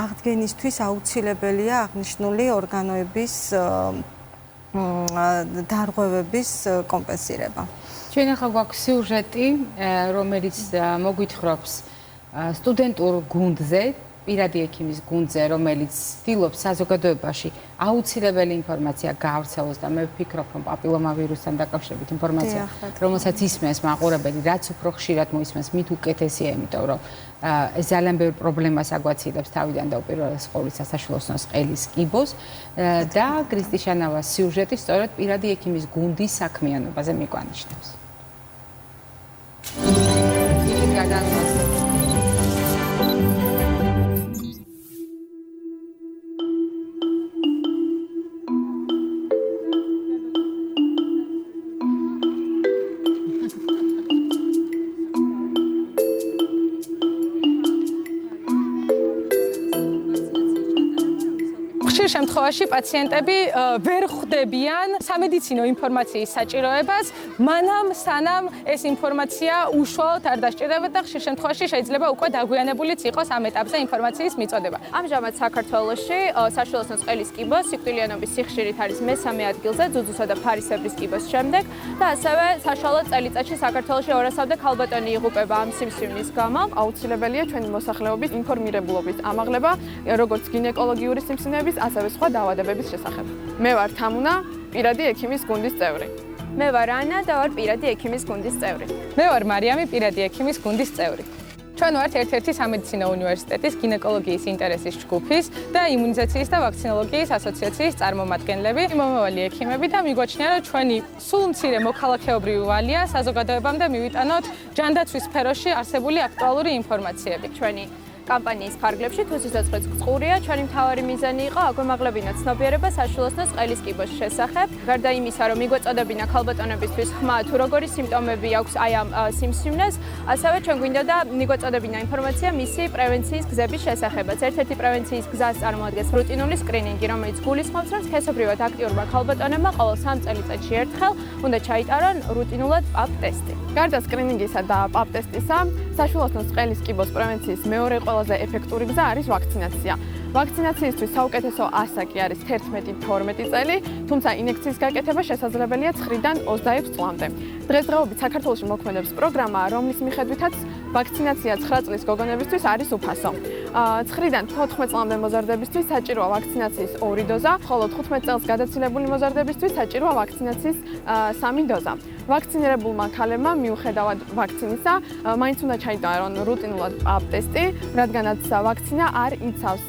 აღდგენისთვის აუცილებელია აღნიშნული ორგანოების დარღვევების კომპენსირება. ჩვენ ახლა გვაქვს სიუჟეტი, რომელიც მოგვითხრობს სტუდენტურ გუნდზე, პირადი ექიმის გუნდზე, რომელიც ცდილობს საზოგადოებაში აუცილებელი ინფორმაცია გავრცელოს და მე ვფიქრობ, რომ პაპილომავირუსთან დაკავშირებით ინფორმაცია, რომელსაც ისმენს მაყურებელი, რაც უფრო ხშირად მოისმენს, მით უკეთესია, იმიტომ რომ ეს ძალიან ბევრ პრობლემას აგვაცილებს თავიდან და უპირველეს ყოვლისა საშუალოსნოს ყელის კიბოს და კრისტიშანავას სიუჟეტი სწორედ პირადი ექიმის გუნდის საქმიანობაზე მიგვანიშნებს. შემთხვევაში პაციენტები ვერ ხვდებიან სამედიცინო ინფორმაციის საჭიროებას, მანამ სანამ ეს ინფორმაცია უშუალოდ არ დასჭირდებათ და ხშირ შემთხვევაში შეიძლება უკვე დაგვიანებულიც იყოს ამ ეტაპზე ინფორმაციის მიწოდება. ამჟამად საქართველოში საშუალოსნოს ყელის კიბო სიკვდილიანობის სიხშირით არის მესამე ადგილზე, ძუძუსა და ფარისებრის კიბოს შემდეგ და ასევე საშუალო წელიწადში საქართველოში 200-მდე ქალბატონი იღუპება ამ სიმსივნის გამო. აუცილებელია ჩვენი მოსახლეობის ინფორმირებულობის ამაღლება, როგორც გინეკოლოგიური სიმსივნეების, ასევე სხვა დაავადებების შესახებ. მე ვარ თამუნა, პირადი ექიმის გუნდის წევრი. მე ვარ ანა და ვარ პირადი ექიმის გუნდის წევრი. მე ვარ მარიამი, პირადი ექიმის გუნდის წევრი. ჩვენ ვართ ერთ-ერთი სამედიცინო უნივერსიტეტის გინეკოლოგიის ინტერესის ჯგუფის და იმუნიზაციის და ვაქცინოლოგიის ასოციაციის წარმომადგენლები, მომავალი ექიმები და მიგვაჩნია, რომ ჩვენი სულ მცირე მოქალაქეობრივი ვალია საზოგადოებამდე მივიტანოთ ჯანდაცვის სფეროში არსებული აქტუალური ინფორმაციები. ჩვენი კამპანიის ფარგლებში თუ სიცოცხლეც გწყურია, ჩვენი მთავარი მიზანი იყო აგვემაღლებინა ცნობიერება საშუალოსნოს ყელის კიბოს შესახებ. გარდა იმისა, რომ მიგვეწოდებინა ქალბატონებისთვის ხმა თუ როგორი სიმპტომები აქვს აი ამ სიმსივნეს, ასევე ჩვენ გვინდოდა მიგვეწოდებინა ინფორმაცია მისი პრევენციის გზების შესახებაც. ერთ-ერთი პრევენციის გზას წარმოადგენს რუტინული სკრინინგი, რომელიც გულისხმობს, რომ სქესობრივად აქტიურმა ქალბატონებმა ყოველ 3 წელიწადში ერთხელ უნდა ჩაიტარონ რუტინულად პაპ ტესტი. გარდა სკრინინგისა და პაპ ტესტისა, საშუალოსნოს ყელის კიბოს პრევენციის მეორე ყველაზე ეფექტური გზა არის ვაქცინაცია. ვაქცინაციისთვის საუკეთესო ასაკი არის 11-12 წელი, თუმცა ინექციის გაკეთება შესაძლებელია 9-დან 26 წლამდე. დღესდღეობით საქართველოში მოქმედებს პროგრამა, რომლის მიხედვითაც ვაქცინაცია 9 წლის გოგონებისთვის არის უფასო. 9-დან 14 წლამდე მოზარდებისთვის საჭიროა ვაქცინაციის 2 დოზა, ხოლო 15 წელს გადაცილებული მოზარდებისთვის საჭიროა ვაქცინაციის 3 დოზა. ვაქცინირებულმა ქალებმა მიუხედავად ვაქცინისა, მაინც უნდა ჩაიტარონ რუტინულად პაპ ტესტი, რადგანაც ვაქცინა არ იცავს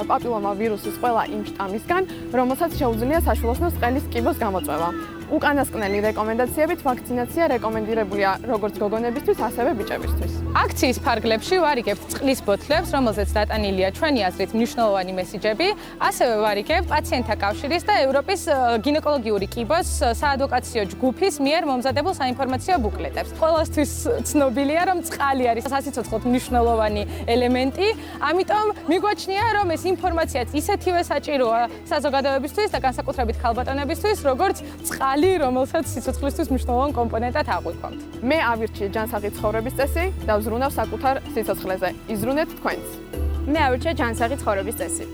პაპილომავირუსის ყველა იმ შტამისგან, რომელსაც შეუძლია საშუალოსნოს ყელის კიბოს გამოწვევა. უკანასკნელი რეკომენდაციებით ვაქცინაცია რეკომენდირებულია როგორც გოგონებისთვის, ასევე ბიჭებისთვის. აქციის ფარგლებში ვარიგებთ წყლის ბოთლებს, რომელზეც დატანილია ჩვენი აზრით მნიშვნელოვანი მესიჯები, ასევე ვარიგებთ პაციენტთა კავშირის და ევროპის გინეკოლოგიური კიბოს საადვოკაციო ჯგუფის მიერ მომზადებულ საინფორმაციო ბუკლეტებს. ყველასთვის ცნობილია, რომ წყალი არის სასიცოცხლოდ მნიშვნელოვანი ელემენტი, ამიტომ მიგვაჩნია, რომ ეს ინფორმაციაც ისეთივე საჭიროა საზოგადოებისთვის და განსაკუთრებით ქალბატონებისთვის, როგორც წყალი, რომელსაც სიცოცხლისთვის მნიშვნელოვან კომპონენტად აღვიქვამთ. მე ავირჩიე ჯანსაღი ცხოვრების წესი და ვზრუნავ საკუთარ სიცოცხლეზე. იზრუნეთ თქვენც. მე ავირჩიე ჯანსაღი ცხოვრების წესი.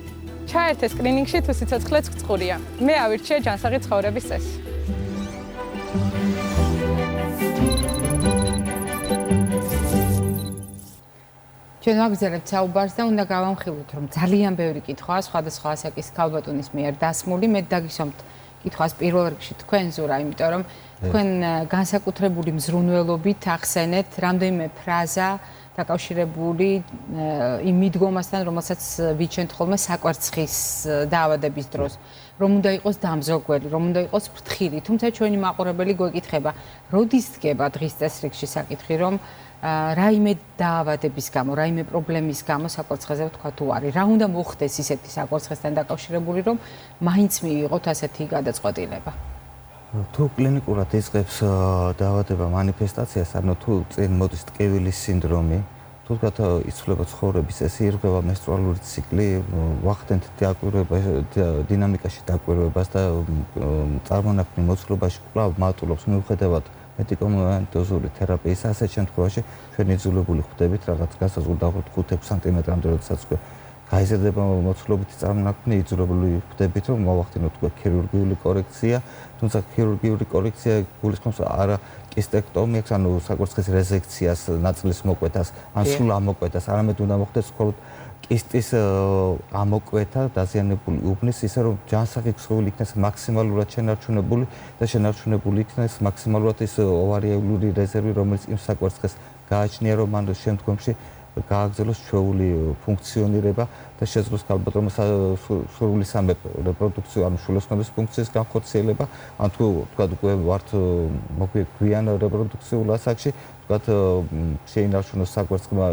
ჩაერთე სკრინინგში თუ სიცოცხლეც გწყურია. მე ავირჩიე ჯანსაღი ცხოვრების წესი. ჩვენ ვაგრძელებთ საუბარს და უნდა გავამხილოთ, რომ ძალიან ბევრი კითხვაა სხვადასხვა ასაკის ქალბატონის მიერ დასმული. მე დაგისვამთ კითხვას პირველ რიგში თქვენ ზურა, იმიტომ რომ თქვენ განსაკუთრებული მზრუნველობით ახსენეთ რამდენიმე ფრაზა დაკავშირებული იმ მიდგომასთან, რომელსაც ვიჩვენთ ხოლმე საკვერცხის დაავადების დროს. რომ უნდა იყოს დამზოგველი, რომ უნდა იყოს ფრთხილი, თუმცა ჩვენი მაყურებელი გვეკითხება, როდის დგება დღის წესრიგში საკითხი, რომ რაიმე დაავადების გამო, რაიმე პრობლემის გამო საკვერცხეზე ვთქვა თუ არის, რა უნდა მოხდეს ისეთი საკვერცხესთან დაკავშირებული, რომ მაინც მივიღოთ ასეთი გადაწყვეტილება. თუ კლინიკურად იწყებს დაავადება მანიფესტაციას, ანუ თუ წინ მოდის ტკივილის სინდრომი, თუ იცვლება ცხოვრების წესი, ირღვევა მენსტრუალური ციკლი, ვახდენთ დინამიკაში დაკვირვებას და წარმონაქმნი მოცულობაში კვლავ მატულობს მიუხედავად მედიკამენტოზური თერაპიის, ასეთ შემთხვევაში ჩვენ იძულებული ხდებით რაღაც განსაზღვრულ დაახლოებით 5-6 სანტიმეტრამდე, როდესაც გაიზრდება მოცულობითი წარმონაქმნი, იძულებული ხდებით, რომ მოვახდინოთ ქირურგიული კორექცია, თუმცა ქირურგიული კორექცია გულისხმობს არა კისტექტომიას, ანუ საკვერცხის რეზექციას, ნაწილის მოკვეთას, ან სულ ამოკვეთას, არამედ უნდა მოხდეს მხოლოდ კისტის ამოკვეთა, დაზიანებული უბნის, ისე რომ ჯანსაღი ქსოვილი იქნეს მაქსიმალურად შენარჩუნებული და შენარჩუნებული იქნეს მაქსიმალურად ის ოვარიალური რეზერვი, რომელიც იმ საკვერცხეს გააჩნია, რომ მან შემდგომში გააგრძელოს ჩვეული ფუნქციონირება და შეძლოს ქალბატონმა სურვილი სამეფ რეპროდუქცია, ანუ შვილოსნობის ფუნქციის განხორციელება, ან თუ თქვა უკვე ვართ მოგვიან რეპროდუქციულ ასაკში, თქვა შეინარჩუნოს საკვერცხმა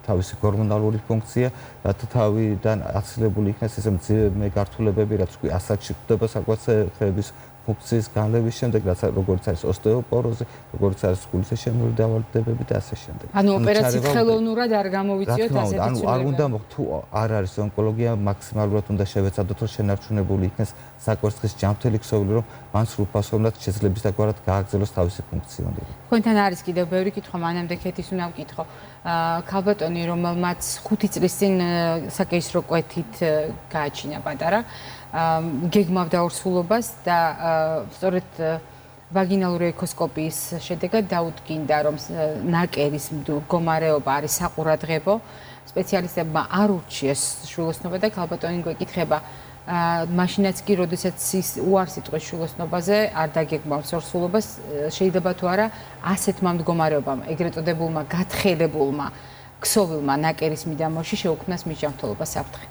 თავისი ჰორმონალური ფუნქცია, რათა თავიდან აცილებული იქნეს ესე მძიმე გართულებები, რაც უკვე ასაკში ხდება საკვერცხების ფუნქციის განლევის შემდეგ, როგორც არის ოსტეოპოროზი, როგორც არის გულისშემნელი დაავადებები და ასე შემდეგ. ანუ ოპერაციით ხელოვნურად არ გამოვიწიოთ ასეთი ცვლილებები. ანუ არ უნდა თუ არ არის ონკოლოგია, მაქსიმალურად უნდა შევეცადოთ, რომ შენარჩუნებული იქნეს საკვერცხის ჯანმრთელი ქსოვილი, რომ მან სრულფასოვნად შეძლებს და გვარად გააგრძელოს თავისი ფუნქციონირება. თქვენთან არის კიდევ ბევრი კითხვა, მანამდე ქეთის უნდა ვკითხო. ქალბატონი, რომელმაც 5 წლის წინ საკეისრო კვეთით გააჩინა პატარა, გეგმავდა ორსულობას და სწორედ ვაგინალური ეკოსკოპიის შედეგად დაუდგინდა, რომ ნაკერის მდგომარეობა არის საყურადღებო. სპეციალისტებმა არ ურჩიეს შვილოსნობა და ქალბატონი გვეკითხება, მაშინაც კი, როდესაც ის უარს იტყვის შვილოსნობაზე, არ დაგეგმავს ორსულობას, შეიძლება თუ არა ასეთმა მდგომარეობამ, ეგრეთ წოდებულმა გათხელებულმა ქსოვილმა ნაკერის მიდამოში შეუქმნას მის ჯანმრთელობას საფრთხე.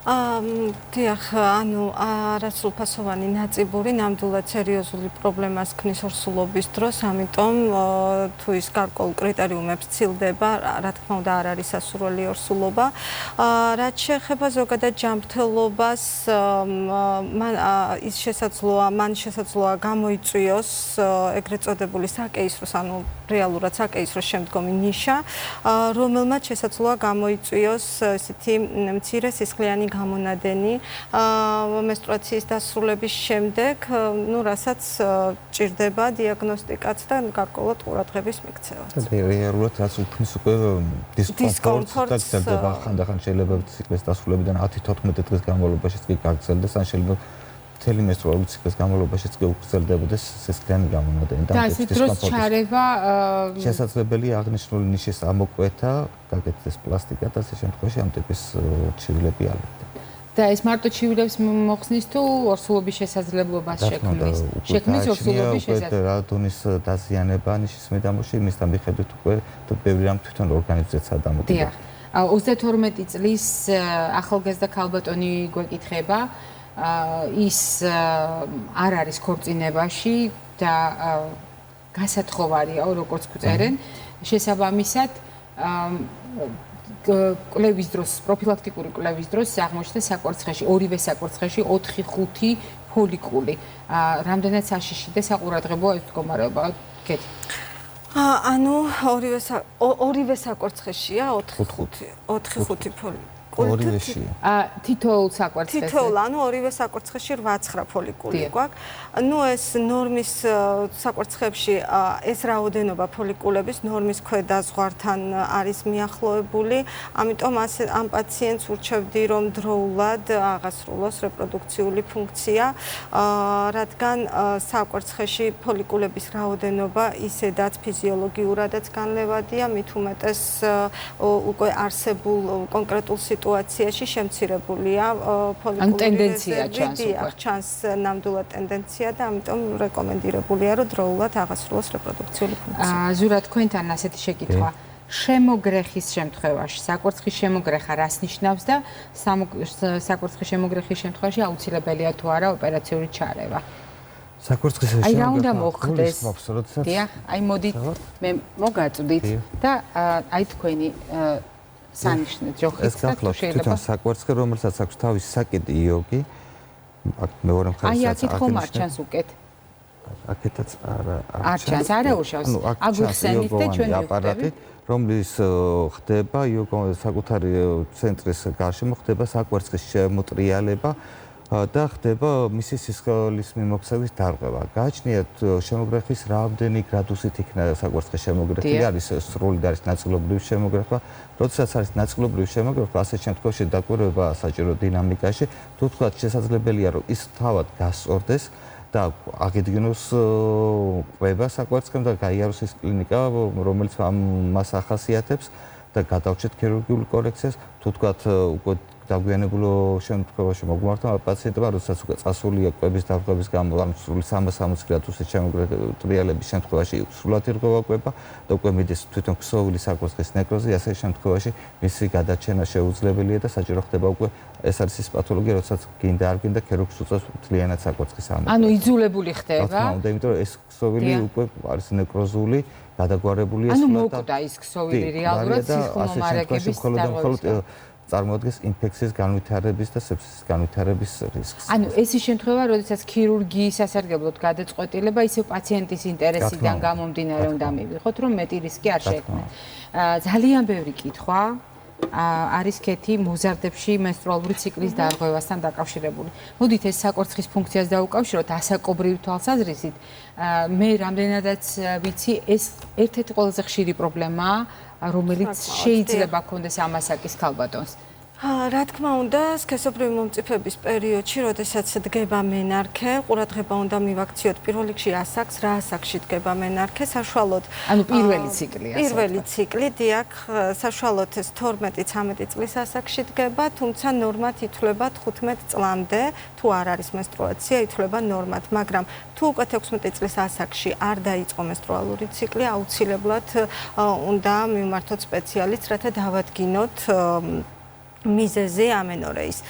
დიახ, ანუ არასრულფასოვანი ნაწიბური ნამდვილად სერიოზული პრობლემას ქმნის ორსულობის დროს, ამიტომ თუ ის გარკვეულ კრიტერიუმებს ცილდება, რა თქმა უნდა არ არის სასურველი ორსულობა. რაც შეეხება ზოგადად ჯანმრთელობას, მან შესაძლოა გამოიწვიოს ეგრეთ წოდებული საკეისროს, ანუ რეალურად საკეისროს შემდგომი ნიშა, რომელმაც შესაძლოა გამოიწვიოს ესეთი მცირე სისხლიანი გამონადენი მენსტრუაციის დასრულების შემდეგ, რასაც ჭირდება დიაგნოსტიკაც და გარკვეულად ყურადღების მიქცევაც. რეალურად რაც უქმნის უკვე დისკომფორტს და გრძელდება ხანდახან შეიძლება ციკლის დასრულებიდან 10-14 დღის განმავლობაშიც კი გაგრძელდეს, ან შეიძლება მთელი მენსტრუალური ციკლის განმავლობაშიც კი უგრძელდებოდეს სისხლიანი გამონადენი და ეს დროს ჩარევა შესაძლებელია აღნიშნული ნიშის ამოკვეთა, გაკეთდეს პლასტიკა და ასე შემთხვევაში ამ ტიპის ჩივილები ალებდა. და ეს მარტო ჩივილებს მოხსნის თუ ორსულობის შესაძლებლობას შექმნის? შექმნის ორსულობის შესაძლებლობას. რადონის დაზიანება ნიშის მიდამოში, იმის მიხედვით უკვე ბევრი რამ თვითონ ორგანიზმზეცაა დამოკიდებული. 32 წლის ახალგაზრდა ქალბატონი გვეკითხება, ის არ არის ქორწინებაში და გასათხოვარია, როგორც გვწერენ, შესაბამისად კვლევის დროს, პროფილაქტიკური კვლევის დროს აღმოჩნდა საკვერცხეში, ორივე საკვერცხეში 4-5 ფოლიკული. რამდენად საშიში და საყურადღებოა ეს მდგომარეობა? კეთი. ანუ ორივე საკვერცხეშია 4-5 ფოლიკული. ორივეში. თითოეულ საკვერცხეში. თითოეულ, ანუ ორივე საკვერცხეში 8-9 ფოლიკული გვაქვს. ნუ ეს ნორმის საკვერცხებში ეს რაოდენობა ფოლიკულების ნორმის ქვედა ზღვართან არის მიახლოებული, ამიტომ ამ პაციენტს ურჩევდი, რომ დროულად აღასრულოს რეპროდუქციული ფუნქცია, რადგან საკვერცხეში ფოლიკულების რაოდენობა ისედაც ფიზიოლოგიურადაც განლევადია, მით უმეტეს უკვე არსებულ კონკრეტულ სიტუაციაში შემცირებულია ფოლიკულური რეზერვი, ჩანს ნამდვილად ტენდენცია და ამიტომ რეკომენდირებულია, რომ დროულად აღასრულოს რეპროდუქციული ფუნქცია. ზურაბ, თქვენთან ასეთი შეკითხვა. შემოგრეხის შემთხვევაში, საკვერცხის შემოგრეხა რას ნიშნავს და საკვერცხის შემოგრეხის შემთხვევაში აუცილებელია თუ არა ოპერაციული ჩარევა? საკვერცხის შემოგრეხა. აი რა უნდა მოხდეს? დიახ, აი მოდით მე მოგაწვდით და აი თქვენი სანიშნე ჯოხიც და თუ შეიძლება თვითონ საკვერცხი, რომელსაც აქვს თავისი საკიდი იოგი, აქ მეორე მხარესაც აი აქეთ ხომ არ ჩანს უკეთ? აქეთაც არ ჩანს, არა უშავს. აგვიხსენით და ჩვენ ვივხვდებით, რომლის ხდება საკუთარი ცენტრის გარშემო ხდება საკვერცხის შემოტრიალება და ხდება მისი სისხლის მიმოქცევის დარღვევა. გააჩნიათ შემოგრეხის რამდენი გრადუსით იქნება საკვერცხის შემოგრეხილი, არის სრული და არის ნაწილობრივი შემოგრეხვა. როდესაც არის ნაწილობრივი შემოგრეხვა, ასეთ შემთხვევაში დაკვირვება საჭირო დინამიკაში, თუ თქვათ შესაძლებელია, რომ ის თავად გასწორდეს და აღიდგინოს ყვება საკვერცხემ და გაიაროს ის კლინიკა, რომელიც მას ახასიათებს და გადავჭეთ ქირურგიულ კორექციას, თუ თქვათ უკვე დაგვიანებულო შემთხვევაში მოგმართავ პაციენტებმა, როდესაც უკვე წასულია ყვების დარღვევის გამო, ანუ სრული 360 გრადუსის შემოგრეხების შემთხვევაში სრულად ირღვევა ყვება და უკვე მიდის თვითონ ქსოვილი საკვერცხის ნეკროზი, ასე შემთხვევაში მისი გადაჩენა შეუძლებელია და საჭირო ხდება უკვე ეს არის ის პათოლოგია, როდესაც გინდა არ გინდა ქირურგს უწევს მთლიანად საკვერცხის ამოკვეთას. ანუ იძულებული ხდება. რა თქმა უნდა, იმიტომ რომ ეს ქსოვილი უკვე არის ნეკროზული, გადაგვარებულია სრულად. ანუ მოკვდა ის ქსოვილი რეალურად სიხმომარაგების დარღვევის. წარმოადგენს ინფექციის განვითარების და სეფსისის განვითარების რისკს. ანუ ეს ის შემთხვევა, როდესაც ქირურგიის სასარგებლოდ გადაწყვეტილება ისევ პაციენტის ინტერესიდან გამომდინარე უნდა მივიღოთ, რომ მეტი რისკი არ შეექმნათ. ძალიან ბევრი კითხვა არის კეთი მოზარდებში მენსტრუალური ციკლის დარღვევასთან დაკავშირებული. მოდით ეს საკვერცხის ფუნქციას დაუკავშიროთ ასაკობრივი თვალსაზრისით. მე რამდენადაც ვიცი, ეს ერთ-ერთი ყველაზე ხშირი პრობლემაა, რომელიც შეიძლება ქონდეს ამასაკის ქალბატონს. რა თქმა უნდა, სქესობრივი მომწიფების პერიოდში, როდესაც დგება მენარქე, ყურადღება უნდა მივაქციოთ პირველ რიგში ასაკს, რა ასაკში დგება მენარქე, საშუალოდ ანუ პირველი ციკლია. პირველი ციკლი, დიახ, საშუალოდ 12-13 წლის ასაკში დგება, თუმცა ნორმად ითვლება 15 წლამდე, თუ არ არის მენსტრუაცია, ითვლება ნორმად, მაგრამ თუ უკვე 16 წლის ასაკში არ დაიწყო მენსტრუალური ციკლი, აუცილებლად უნდა მივმართოთ სპეციალისტს, რათა დავადგინოთ მიზეზი ამენორეის.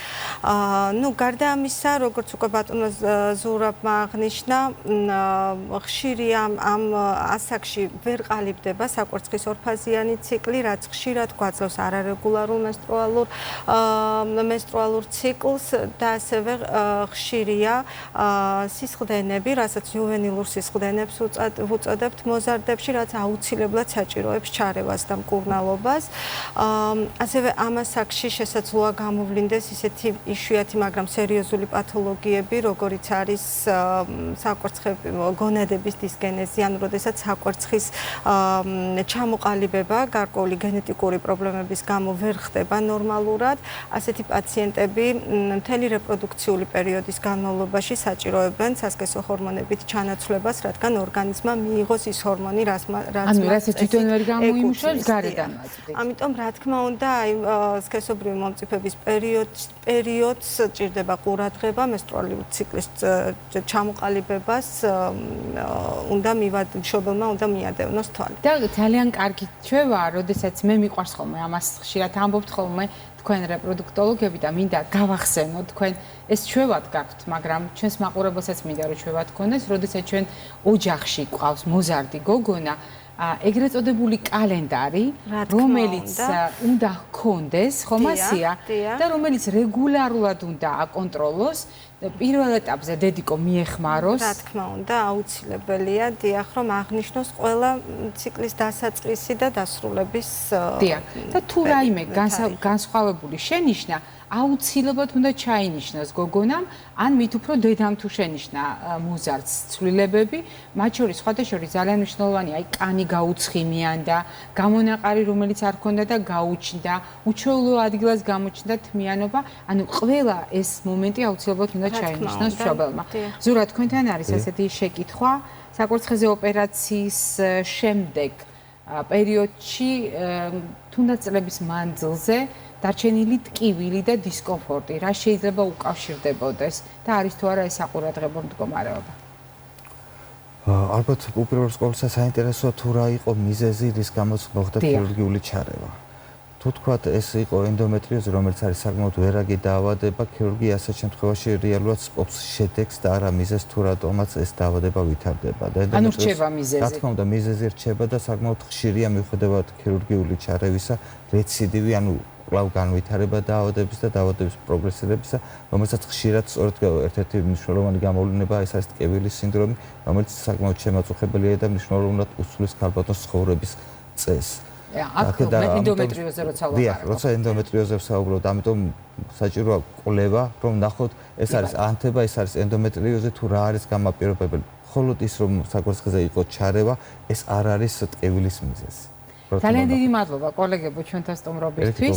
ნუ გარდა ამისა, როგორც უკვე ბატონო ზურაბმა აღნიშნა, ხშირია ამ ასაკში ვერ ყალიბდება საკვერცხის ორფაზიანი ციკლი, რაც ხშირად გვაძლევს არარეგულარულ მენსტრუალურ ციკლს და ასევე ხშირია სისხლდენები, რასაც იუვენილურ სისხლდენებს ვუწოდებთ მოზარდებში, რაც აუცილებლად საჭიროებს ჩარევას და მკურნალობას. ასევე ამ ასაკში შესაძლოა გამოვლინდეს ისეთი იშვიათი, მაგრამ სერიოზული პათოლოგიები, როგორიც არის საკვერცხები, გონადების დისგენეზი, ანუ როდესაც საკვერცხის ჩამოყალიბება გარკვეული გენეტიკური პრობლემების გამო ვერ ხდება ნორმალურად, ასეთი პაციენტები მთელი რეპროდუქციული პერიოდის განმავლობაში საჭიროებენ სასქესო ჰორმონებით ჩანაცვლებას, რადგან ორგანიზმმა მიიღოს ის ჰორმონი, რაც ანუ რასაც თვითონ ვერ გამოიმუშავებს გარედან. ამიტომ რა თქმა უნდა, აი სქესობრივი მომწიფების პერიოდს ჭირდება ყურადღება, მენსტრუალური ციკლის ჩამოყალიბებას მშობელმა უნდა მიადევნოს თვალი. და ძალიან კარგი ჩვევაა, როდესაც მე მიყვარს ხოლმე ამას ხშირად ამბობთ ხოლმე თქვენ რეპროდუქტოლოგები და მინდა გავახსენოთ თქვენ ეს ჩვევად გაქვთ, მაგრამ ჩვენს მაყურებელსაც მინდა რომ ჩვევად გქონდეს, როდესაც ჩვენ ოჯახში ყავს მოზარდი გოგონა, ეგრეთ წოდებული კალენდარი, რომელიც უნდა ჰქონდეს, ხომ ასია, და რომელიც რეგულარულად უნდა აკონტროლოს, პირველ ეტაპზე დედიკო მიეხმაროს. რა თქმა უნდა, აუცილებელია, დიახ, რომ აღნიშნოს ყველა ციკლის დასაწყისი და დასრულების. დიახ, და თუ რაიმე განსხვავებული შენიშნა, აუცილებლად უნდა ჩაინიშნოს გოგონამ, ან მით უფრო დედამ თუ შენიშნა მოზარდს ცვლილებები, მათ შორის სხვადასხვა ძალიან მნიშვნელოვანია, აი კანი გაუცხიმიანდა, გამონაყარი რომელიც არ ქონდა და გაუჩნდა, უჩვეულო ადგილას გამოჩნდა თმიანობა, ანუ ყველა ეს მომენტი აუცილებლად უნდა ჩაინიშნოს მშობელმა. ზურაბ, თქვენთან არის ასეთი შეკითხვა, საკვერცხეზე ოპერაციის შემდეგ პერიოდში თუნდაც წლების მანძილზე დარჩენილი ტკივილი და დისკომფორტი, რა შეიძლება უკავშირდებოდეს და არის თუ არა ეს საყურადღებო მდგომარეობა? ალბათ უპირველეს ყოვლისა საინტერესოა თუ რა იყო მიზეზი, რის გამოც მოხდა ქირურგიული ჩარევა. თუ თქვათ ეს იყო ენდომეტრიოზი, რომელიც არის საკმაოდ ვერაგი დაავადება, ქირურგი ასეთ შემთხვევაში რეალურად სპობს შედეგს და არა მიზეზს, თუ რატომაც ეს დაავადება ვითარდება. ანუ რჩება მიზეზი. რა თქმა უნდა, მიზეზი რჩება და საკმაოდ ხშირია მიუხედავად ქირურგიული ჩარევისა, რეციდივი, ანუ კვლავ განვითარება დაავადების და დაავადების პროგრესირებისა, რომელსაც ხშირად სწორედ ერთ-ერთი მნიშვნელოვანი გამოვლენა ეს არის ტკივილის სინდრომი, რომელიც საკმაოდ შემაწუხებელია და მნიშვნელოვნად უსვლის ქალბატონს ცხოვრების წესს. აქ ენდომეტრიოზზე როცა ვაყარებ. დიახ, როცა ენდომეტრიოზზე ვსაუბრობთ, ამიტომ საჭიროა კვლევა, რომ ნახოთ, ეს არის ანთება, ეს არის ენდომეტრიოზი თუ რა არის გამაპირობებელი. მხოლოდ ის რომ საკვერცხეზე იყო ჩარევა, ეს არ არის ტკივილის მიზეზი. ძალიან დიდი მადლობა კოლეგებო ჩვენთან სტუმრობისთვის.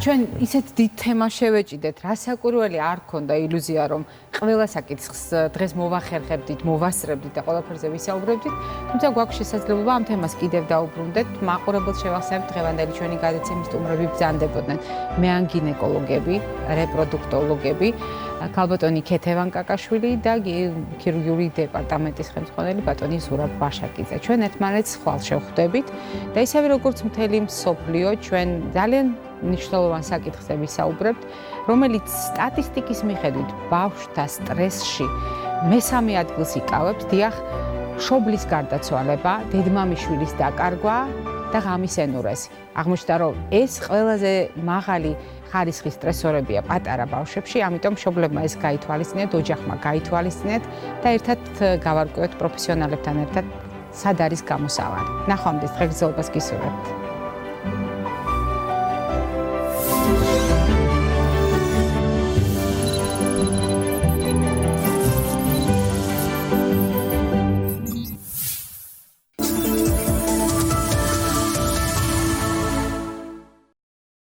ჩვენ ისეთ დიდ თემას შევეჭიდეთ, რასაკვირველი არ ქონდა ილუზია, რომ ყველა საკითხს დღეს მოვახერხებდით, მოვასწრებდით და ყველაფერზე ვისაუბრებდით, თუმცა გვაქვს შესაძლებლობა ამ თემას კიდევ დაუბრუნდეთ. მაყურებელს შევახსენებთ, დღევანდელი ჩვენი გადაცემის სტუმრები ბრძანდებოდნენ მეან-გინეკოლოგები, რეპროდუქტოლოგები, ქალბატონი ქეთევან კაკაშვილი და ქირურგიული დეპარტამენტის ხელმძღვანელი ბატონი ზურაბ ვაშაკიძე. ჩვენ ერთმანეთს ხვალ შევხვდებით და ისევე როგორც მთელი მსოფლიო, ჩვენ ძალიან მნიშვნელოვან საკითხზე ვისაუბრებთ, რომელიც სტატისტიკის მიხედვით ბავშვთა სტრესში მესამე ადგილს იკავებს. დიახ, მშობლის გარდაცვალება, დედმამიშვილის დაკარგვა და ღამის ენურეზი. აღმოჩნდა, რომ ეს ყველაზე მაღალი ხარისხის სტრესორებია პატარა ბავშვებში, ამიტომ მშობლებმა ეს გაითვალისწინეთ, ოჯახმა გაითვალისწინეთ და ერთად გავარკვიოთ პროფესიონალებთან ერთად სად არის გამოსავალი. ნახვამდის დღეგრძელობას გისურვებთ.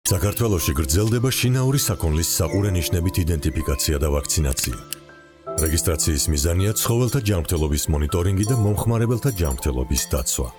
საქართველოში გრძელდება შინაური საქონლის საყურე ნიშნებით იდენტიფიკაცია და ვაქცინაცია. რეგისტრაციის მიზანია ცხოველთა ჯანმრთელობის მონიტორინგი და მომხმარებელთა ჯანმრთელობის დაცვა.